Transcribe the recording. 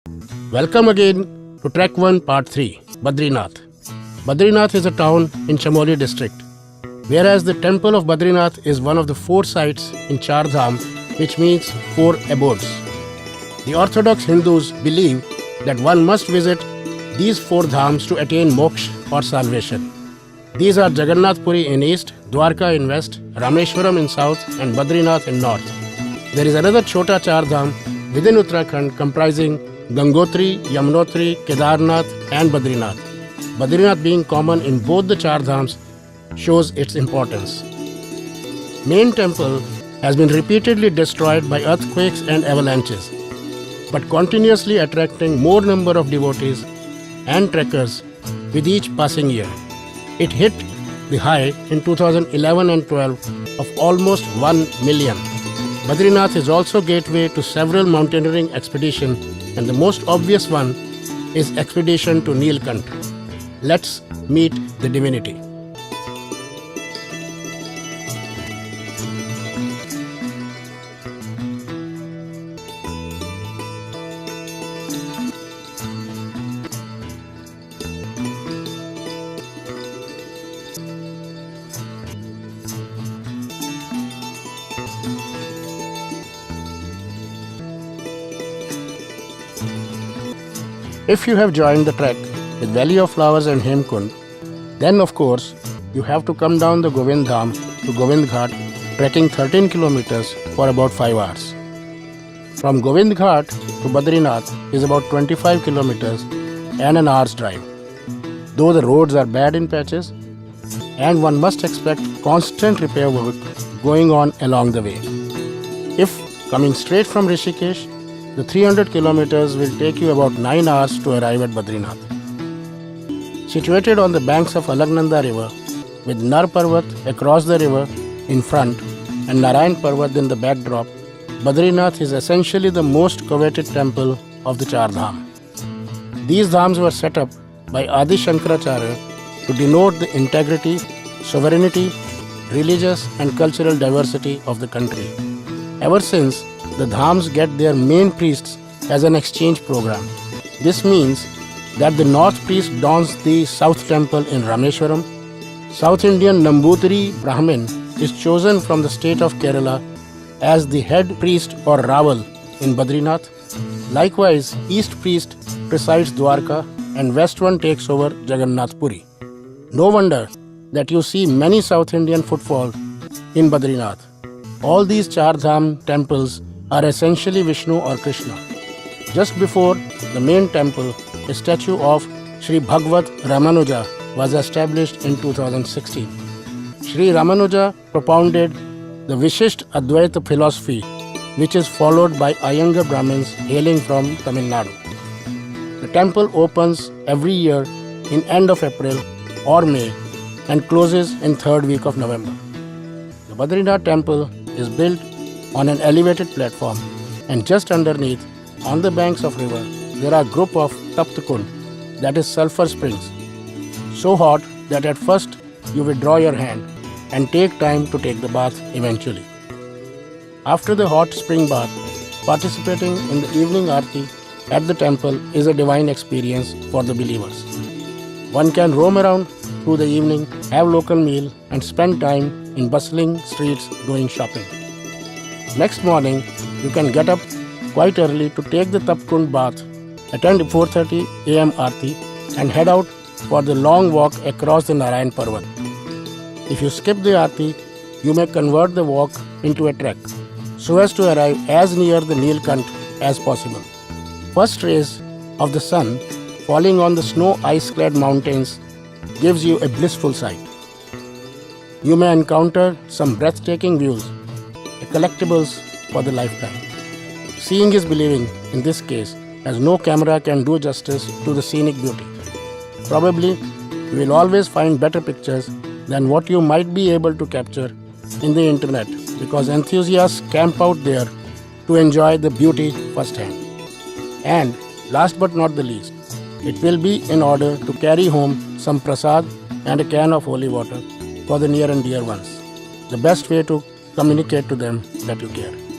Welcome again to Trek 1 Part 3, Badrinath. Badrinath is a town in Chamoli district, whereas the temple of Badrinath is one of the 4 sites in Char Dham, which means 4 abodes. The Orthodox Hindus believe that one must visit these 4 Dhams to attain moksha or salvation. These are Jagannath Puri in east, Dwarka in west, Rameshwaram in south, and Badrinath in north. There is another Chota Char Dham within Uttarakhand comprising Gangotri, Yamunotri, Kedarnath and Badrinath. Badrinath being common in both the Char Dhams shows its importance. Main temple has been repeatedly destroyed by earthquakes and avalanches, but continuously attracting more number of devotees and trekkers with each passing year. It hit the high in 2011 and 12 of almost 1 million. Badrinath is also gateway to several mountaineering expeditions, and the most obvious one is expedition to Nilkant. Let's meet the divinity. If you have joined the trek with Valley of Flowers and Hemkund, then of course you have to come down the Govind Dham to Govind Ghat, trekking 13 kilometers for about 5 hours. From Govind Ghat to Badrinath is about 25 kilometers and an hour's drive, though the roads are bad in patches, and one must expect constant repair work going on along the way. If coming straight from Rishikesh, the 300 kilometers will take you about 9 hours to arrive at Badrinath. Situated on the banks of Alaknanda river, with Nar Prabhat across the river in front and Narain Prabhat in the backdrop, Badrinath is essentially the most coveted temple of the Char Dham. These Dhams were set up by Adi Shankaracharya to denote the integrity, sovereignty, religious and cultural diversity of the country. Ever since, the Dhams get their main priests as an exchange program. This means that the north priest dons the south temple in Rameshwaram. South Indian Namboodri Brahmin is chosen from the state of Kerala as the head priest or Rawal in Badrinath. Likewise, east priest presides Dwarka and west one takes over Jagannath Puri. No wonder that you see many South Indian footfall in Badrinath. All these Char Dham temples are essentially Vishnu or Krishna. Just before the main temple, a statue of Sri Bhagavad Ramanuja was established in 2016. Sri Ramanuja propounded the Visishtadvaita philosophy, which is followed by Ayyangar Brahmins hailing from Tamil Nadu. The temple opens every year in end of April or May and closes in 3rd week of November. The Badrinath temple is built on an elevated platform, and just underneath, on the banks of river, there are group of taptkund, that is sulfur springs, so hot that at first you withdraw your hand and take time to take the bath eventually. After the hot spring bath, participating in the evening aarti at the temple is a divine experience for the believers. One can roam around through the evening, have local meal and spend time in bustling streets doing shopping. Next morning, you can get up quite early to take the taptkund bath, attend 4:30 am aarti and head out for the long walk across the Narain Prabhat. If you skip the aarti, you may convert the walk into a trek so as to arrive as near the Nilkant as possible. First rays of the sun falling on the snow ice-clad mountains gives you a blissful sight. You may encounter some breathtaking views, collectibles for the lifetime. Seeing is believing in this case, as no camera can do justice to the scenic beauty. Probably, you will always find better pictures than what you might be able to capture in the internet, because enthusiasts camp out there to enjoy the beauty firsthand. And last but not the least, it will be in order to carry home some prasad and a can of holy water for the near and dear ones. The best way to communicate to them that you care.